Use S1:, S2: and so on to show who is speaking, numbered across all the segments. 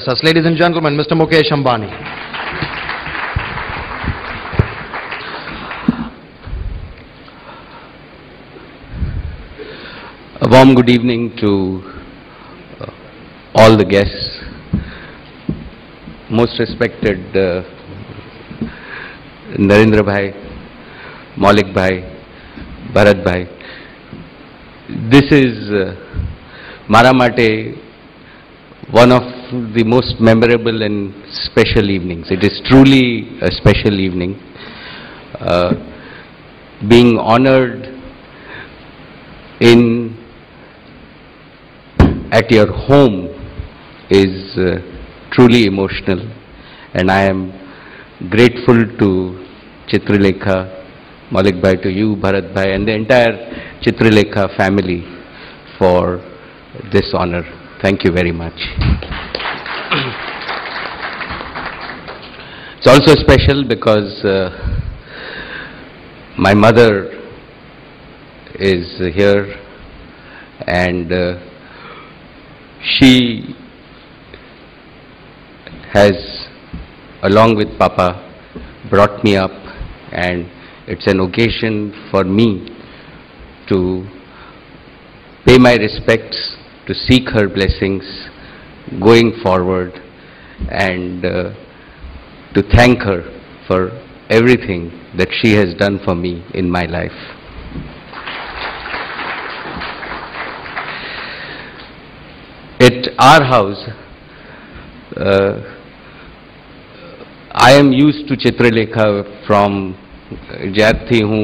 S1: address us. Ladies and gentlemen, Mr. Mukesh Ambani.
S2: A warm good evening to all the guests. Most respected Narendra Bhai, Maulik Bhai, Bharat Bhai. This is Mara Mate, one of the most memorable and special evenings. It is truly a special evening. Being honored at your home is truly emotional, and I am grateful to Chitralekha, Maulik Bhai, to you, Bharat Bhai, and the entire Chitralekha family for this honor. Thank you very much. It's also special because my mother is here, and she has, along with Papa, brought me up, and it's an occasion for me to pay my respects, to seek her blessings going forward, and to thank her for everything that she has done for me in my life. At our house, I am used to Chitralekha from જ્યારથી હું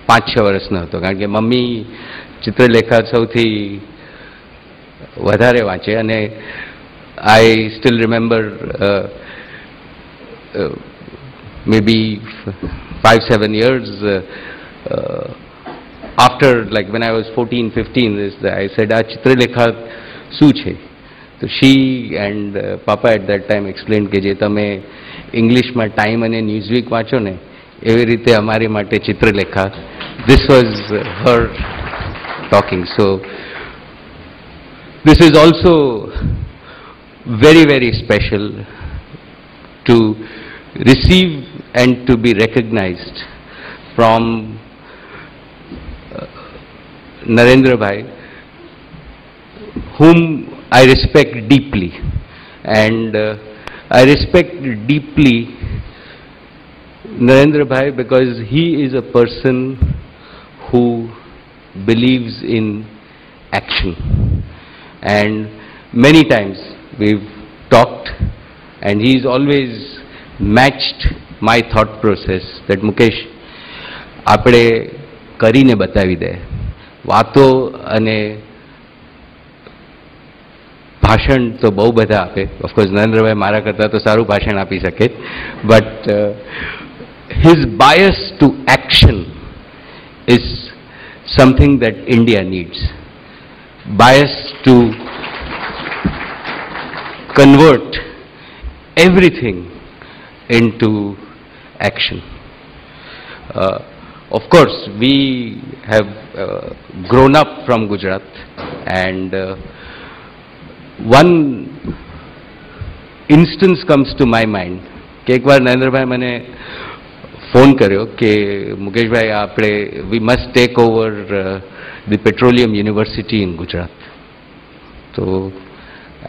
S2: 5-6 વર્ષનો હતો, કારણ કે mummy Chitralekha સૌથી વધારે વાંચે, અને I still remember maybe 5-7 years after, like when I was 14-15, I said, "આ ચિત્રલેખા શું છે?" તો she and Papa at that time explained કે જે તમે ઇંગ્લિશમાં ટાઈમ અને ન્યૂઝવીક વાંચો ને, એવી રીતે અમારી માટે Chitralekha. This was her talking. So this is also very, very special to receive and to be recognized from Narendra Bhai, whom I respect deeply, and I respect deeply Narendra Bhai because he is a person who believes in action, and many times we've talked, and he's always matched my thought process that Mukesh, આપણે કરીને બતાવી દે. વાતો અને ભાષણ તો બહુ બધા આપે. ઓફકોર્સ નરેન્દ્રભાઈ મારા કરતાં તો સારું ભાષણ આપી શકે, but his bias to action is something that India needs. Bias to convert everything into action. Of course, we have grown up from Gujarat, and one instance comes to my mind કે એકવાર નરેન્દ્રભાઈ મને phone કર્યો કે મુકેશભાઈ, આપણે we must take over the petroleum university in Gujarat. તો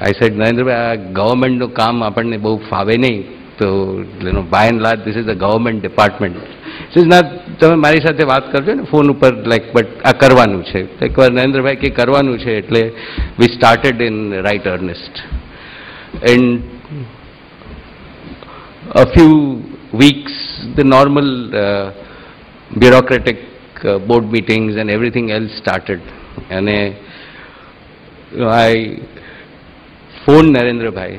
S2: I said, Narendrabhai, આ ગવર્મેન્ટનું કામ આપણને બહુ ફાવે નહીં, તો by and large this is a government department. Is ના, તમે મારી સાથે વાત કરજો ને ફોન ઉપર, લાઈક, બટ આ કરવાનું છે. એકવાર નરેન્દ્રભાઈ કે કરવાનું છે, એટલે we started in right earnest. And a few weeks, the normal bureaucratic board meetings and everything else started. And I phoned Narendra Bhai,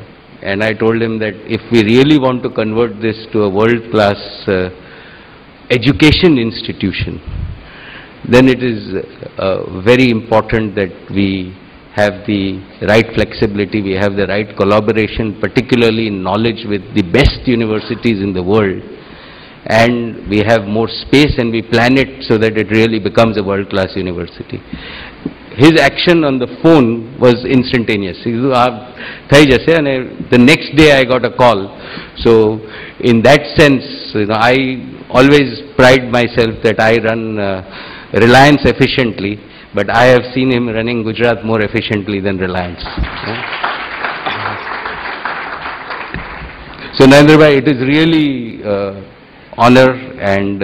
S2: and I told him that if we really want to convert this to a world-class education institution, then it is very important that we have the right flexibility, we have the right collaboration, particularly in knowledge with the best universities in the world, and we have more space and we plan it so that it really becomes a world-class university. his action on the phone was instantaneous. The next day I got a call. So in that sense, I always pride myself that I run Reliance efficiently, but I have seen him running Gujarat more efficiently than Reliance. So Narendra Bhai, it is really honor, and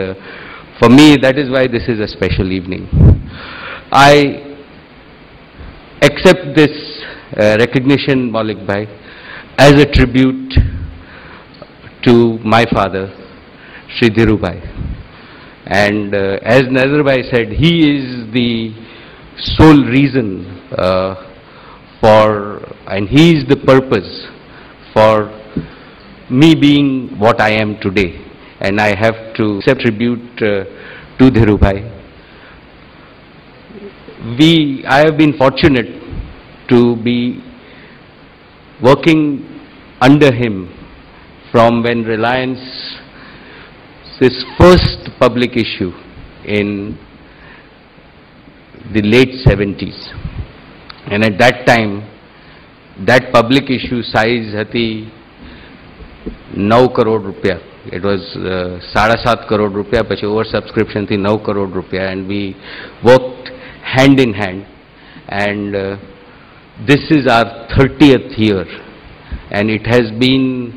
S2: for me that is why this is a special evening. I accept this recognition, Maulik Bhai, as a tribute to my father, Shri Dhiru Bhai. And as Narendra Bhai said, he is the sole reason and he is the purpose for me being what I am today. And I have to accept tribute to Dhiru Bhai. I have been fortunate to be working under him from when Reliance, his first public issue in the late 70s. And at that time, that public issue size hati 9 crore rupiah. It was 7.5 crore rupiah, pachi oversubscription thi 9 crore rupiah, and we worked hand in hand. And this is our 30th year, and it has been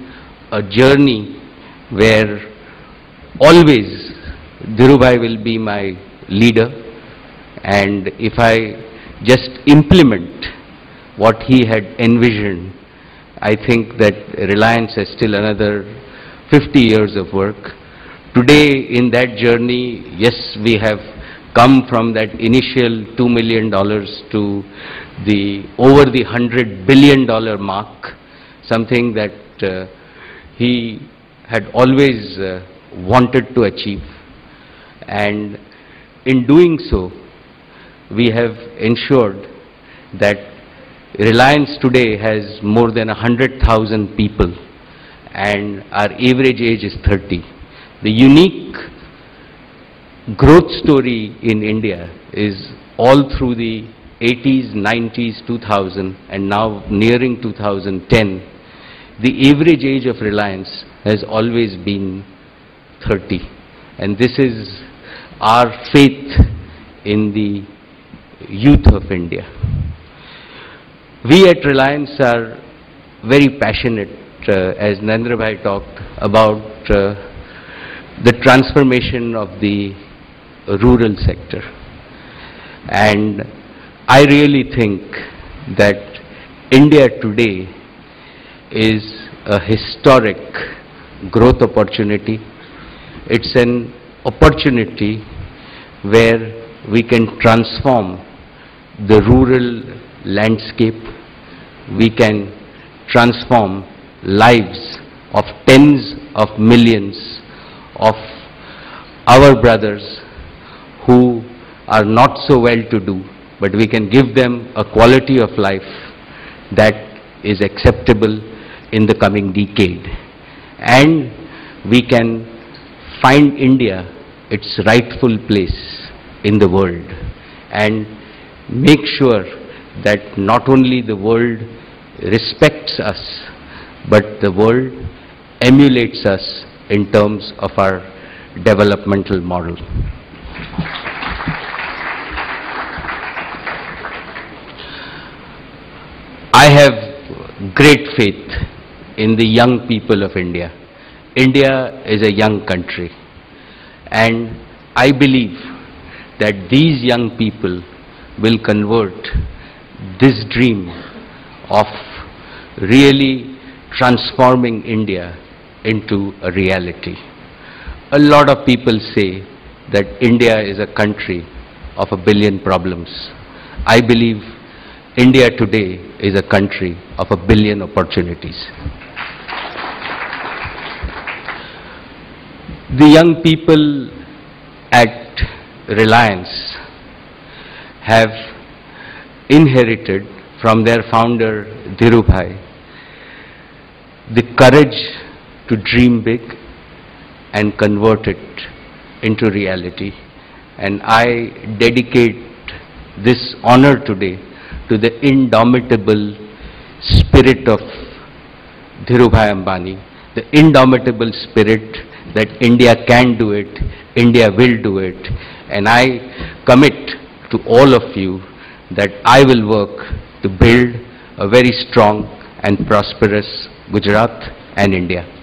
S2: a journey where always Dhiru Bhai will be my leader, and if I just implement what he had envisioned, I think that Reliance has still another 50 years of work. Today in that journey, yes, we have come from that initial $2 million to over the $100 billion mark, something that he had always wanted to achieve. And in doing so, we have ensured that Reliance today has more than 100,000 people, and our average age is 30. The unique growth story in India is all through the 80s, 90s, 2000, and now nearing 2010. The average age of Reliance has always been 30. And this is our faith in the youth of India. We at Reliance are very passionate, as Narendra Bhai talked about the transformation of the rural sector. And I really think that India today is a historic growth opportunity. It's an opportunity where we can transform the rural landscape. We can transform lives of tens of millions of our brothers who are not so well-to-do, but we can give them a quality of life that is acceptable in the coming decade. And we can find India its rightful place in the world and make sure that not only the world respects us, but the world emulates us in terms of our developmental model. I have great faith in the young people of India. India is a young country, and I believe that these young people will convert this dream of really transforming India into a reality. A lot of people say that India is a country of 1 billion problems. I believe India today is a country of 1 billion opportunities. The young people at Reliance have inherited from their founder Dhiru Bhai the courage to dream big and convert it into reality. And I dedicate this honor today to the indomitable spirit of Dhirubhai Ambani, the indomitable spirit that India can do it, India will do it, and I commit to all of you that I will work to build a very strong and prosperous Gujarat and India.